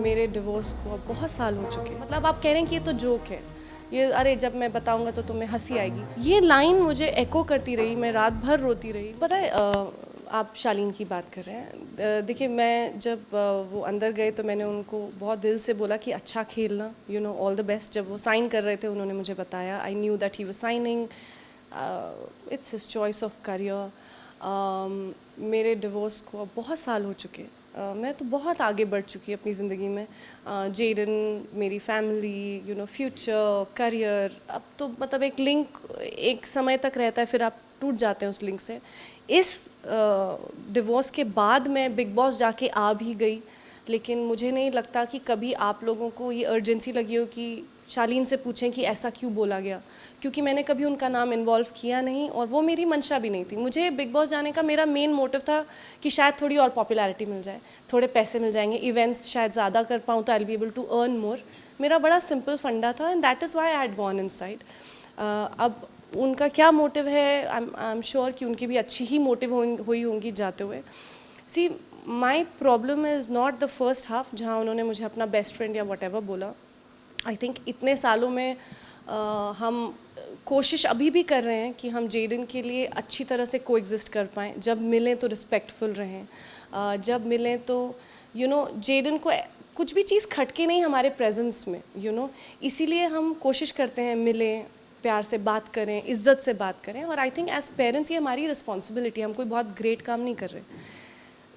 मेरे डिवोर्स को अब बहुत साल हो चुके हैं। मतलब आप कह रहे हैं कि ये तो जोक है, ये अरे जब मैं बताऊंगा तो तुम्हें हंसी आएगी। ये लाइन मुझे एको करती रही, मैं रात भर रोती रही। पता है आप शालीन की बात कर रहे हैं। देखिए मैं जब वो अंदर गए तो मैंने उनको बहुत दिल से बोला कि अच्छा खेलना, you know all the best. जब वो साइन कर रहे थे उन्होंने मुझे बताया, I knew that he was signing, it's his choice of career. मेरे डिवोर्स को अब बहुत साल हो चुके। मैं तो बहुत आगे बढ़ चुकी अपनी ज़िंदगी में। जेडन, मेरी family, you know future, career, अब तो मतलब एक लिंक एक समय तक रहता है, फिर आप टूट जाते हैं उस लिंक से। इस डिवोर्स के बाद मैं बिग बॉस जाके आ भी गई, लेकिन मुझे नहीं लगता कि कभी आप लोगों को ये अर्जेंसी लगी हो कि शालीन से पूछें कि ऐसा क्यों बोला गया, क्योंकि मैंने कभी उनका नाम इन्वॉल्व किया नहीं और वो मेरी मंशा भी नहीं थी। मुझे बिग बॉस जाने का मेरा मेन मोटिव था कि शायद थोड़ी और पॉपुलैरिटी मिल जाए, थोड़े पैसे मिल जाएंगे, इवेंट्स शायद ज़्यादा कर पाऊँ तो I will be able to earn more. मेरा बड़ा सिंपल फंडा था and that is why I had gone inside. अब उनका क्या मोटिव है, आई एम श्योर कि उनकी भी अच्छी ही मोटिव हुई होंगी जाते हुए। See my problem is not the first half जहाँ उन्होंने मुझे अपना बेस्ट फ्रेंड या वट एवर बोला। आई थिंक इतने सालों में हम कोशिश अभी भी कर रहे हैं कि हम जेडन के लिए अच्छी तरह से कोएग्जिस्ट कर पाएँ। जब मिलें तो रिस्पेक्टफुल रहें, जब मिलें तो यू नो जेडन को कुछ भी चीज़ खटके नहीं हमारे प्रेजेंस में, यू नो इसीलिए हम कोशिश करते हैं मिलें, प्यार से बात करें, इज्जत से बात करें। और आई थिंक एज पेरेंट्स ये हमारी रिस्पॉन्सिबिलिटी है, हम कोई बहुत ग्रेट काम नहीं कर रहे।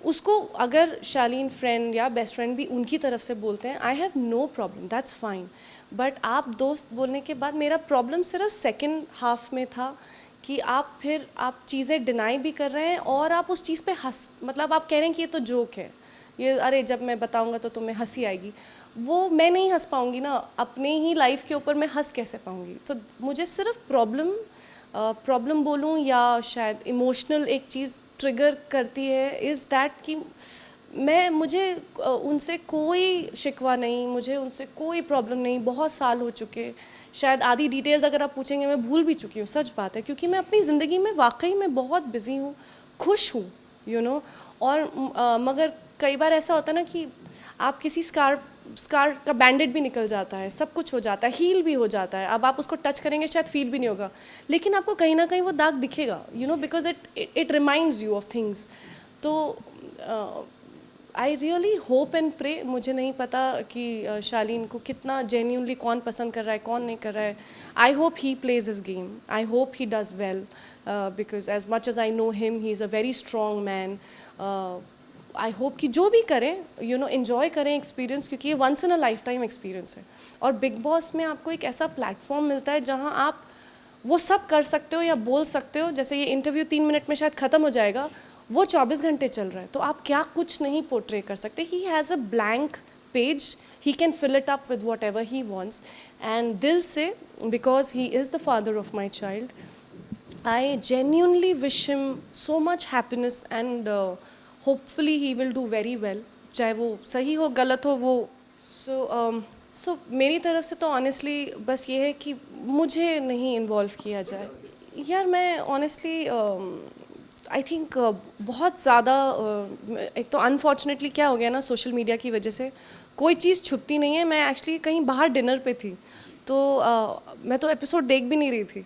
उसको अगर शालीन फ्रेंड या बेस्ट फ्रेंड भी उनकी तरफ से बोलते हैं, I have no problem, that's fine. But आप दोस्त बोलने के बाद मेरा प्रॉब्लम सिर्फ सेकंड हाफ में था कि आप चीज़ें डिनाई भी कर रहे हैं और आप उस चीज़ पे मतलब आप कह रहे हैं कि ये तो जोक है, ये अरे जब मैं बताऊंगा तो तुम्हें हंसी आएगी। वो मैं नहीं हंस पाऊंगी ना, अपने ही लाइफ के ऊपर मैं हंस कैसे पाऊंगी। तो मुझे सिर्फ प्रॉब्लम बोलूं या शायद इमोशनल एक चीज़ ट्रिगर करती है इज़ दैट कि मुझे उनसे कोई शिकवा नहीं, मुझे उनसे कोई प्रॉब्लम नहीं। बहुत साल हो चुके, शायद आधी डिटेल्स अगर आप पूछेंगे मैं भूल भी चुकी हूँ, सच बात है, क्योंकि मैं अपनी ज़िंदगी में वाकई में बहुत बिज़ी हूँ, खुश हूँ, यू नो। और मगर कई बार ऐसा होता है ना कि आप किसी स्कार का बैंडेड भी निकल जाता है, सब कुछ हो जाता है, हील भी हो जाता है। अब आप उसको टच करेंगे शायद फील भी नहीं होगा, लेकिन आपको कहीं ना कहीं वो दाग दिखेगा, you know, because it reminds you of things. तो I really hope and pray, मुझे नहीं पता कि शालीन को कितना जेन्यूनली कौन पसंद कर रहा है, कौन नहीं कर रहा है। I hope he plays his game, I hope he does well, because as much as I know him he is a very strong man. I hope कि जो भी करें, यू नो, इन्जॉय करें एक्सपीरियंस, क्योंकि ये once in a lifetime experience है। और big boss में आपको एक ऐसा प्लेटफॉर्म मिलता है जहाँ आप वो सब कर सकते हो या बोल सकते हो। जैसे ये इंटरव्यू 3 मिनट में शायद ख़त्म हो जाएगा, वो 24 घंटे चल रहा है, तो आप क्या कुछ नहीं पोर्ट्रे कर सकते। He has a blank page, he can fill it up with whatever he wants. And दिल से, because he is the father of my child, I genuinely wish him so much happiness and hopefully he will do very well, चाहे वो सही हो गलत हो वो। सो मेरी तरफ से तो ऑनेस्टली बस ये है कि मुझे नहीं इन्वॉल्व किया जाए। यार मैं ऑनेस्टली आई थिंक बहुत ज़्यादा एक तो अनफॉर्चुनेटली क्या हो गया ना, सोशल मीडिया की वजह से कोई चीज़ छुपती नहीं है। मैं एक्चुअली कहीं बाहर डिनर पे थी, तो मैं तो एपिसोड देख भी नहीं रही थी,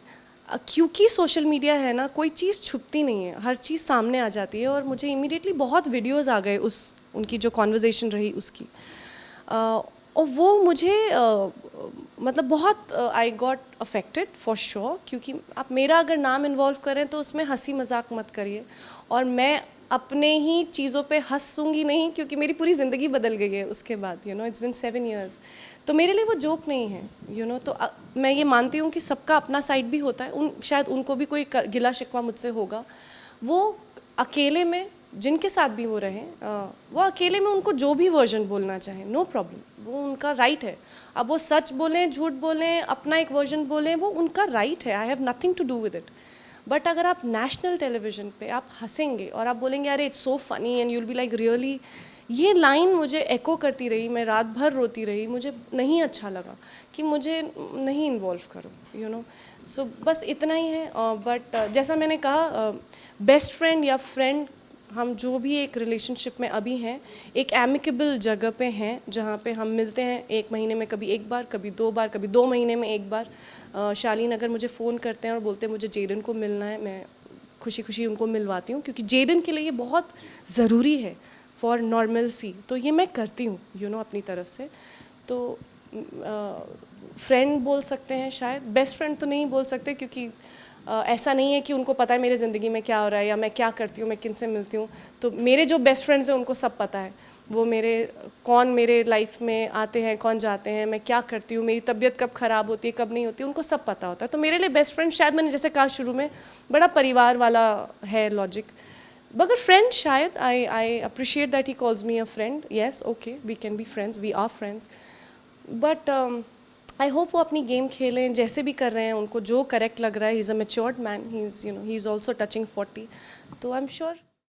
क्योंकि सोशल मीडिया है ना, कोई चीज़ छुपती नहीं है, हर चीज़ सामने आ जाती है। और मुझे इमीडिएटली बहुत वीडियोस आ गए उनकी जो कॉन्वर्जेसन रही उसकी, और वो मुझे मतलब बहुत I got affected for sure. क्योंकि आप मेरा अगर नाम इन्वॉल्व करें तो उसमें हंसी मजाक मत करिए, और मैं अपने ही चीज़ों पे हंसूंगी नहीं, क्योंकि मेरी पूरी ज़िंदगी बदल गई है उसके बाद, you know, it's been 7 years। तो मेरे लिए वो जोक नहीं है, यू नो। तो मैं ये मानती हूँ कि सबका अपना साइड भी होता है, शायद उनको भी कोई गिला शिकवा मुझसे होगा। वो अकेले में जिनके साथ भी वो रहें, वो अकेले में उनको जो भी वर्जन बोलना चाहें, नो प्रॉब्लम, वो उनका राइट है। अब वो सच बोलें, झूठ बोलें, अपना एक वर्जन बोलें, वो उनका राइट है, I have nothing to do with it. But अगर आप नेशनल टेलीविज़न पे आप हंसेंगे और आप बोलेंगे अरे it's so funny and you will be like really, ये लाइन मुझे एको करती रही, मैं रात भर रोती रही, मुझे नहीं अच्छा लगा कि मुझे नहीं इन्वॉल्व करो, यू नो। सो बस इतना ही है। बट जैसा मैंने कहा, बेस्ट फ्रेंड या फ्रेंड हम जो भी एक रिलेशनशिप में अभी हैं एक एमिकेबल जगह पे हैं जहाँ पे हम मिलते हैं 1 महीने में कभी 1 बार, कभी 2 बार, कभी 2 महीने में 1 बार। शालीन अगर मुझे फ़ोन करते हैं और बोलते हैं मुझे जेडन को मिलना है, मैं खुशी खुशी उनको मिलवाती हूँ क्योंकि जेडन के लिए ये बहुत ज़रूरी है फॉर नॉर्मल सी। तो ये मैं करती हूँ अपनी तरफ से। तो फ्रेंड बोल सकते हैं शायद, बेस्ट फ्रेंड तो नहीं बोल सकते क्योंकि ऐसा नहीं है कि उनको पता है मेरे ज़िंदगी में क्या हो रहा है या मैं क्या करती हूँ, मैं किन से मिलती हूँ। तो मेरे जो बेस्ट फ्रेंड्स हैं उनको सब पता है, वो कौन मेरे लाइफ में आते हैं, कौन जाते हैं, मैं क्या करती हूँ, मेरी तबीयत कब ख़राब होती है, कब नहीं होती है, उनको सब पता होता है। तो मेरे लिए बेस्ट फ्रेंड शायद, मैंने जैसे कहा शुरू में, बड़ा परिवार वाला है लॉजिक। मगर फ्रेंड शायद I appreciate that he calls me a friend. Yes, okay, we can be friends, we are friends. But I hope वो अपनी गेम खेलें जैसे भी कर रहे हैं, उनको जो करेक्ट लग रहा है। ही is a matured man, he is also touching 40, तो आई एम श्योर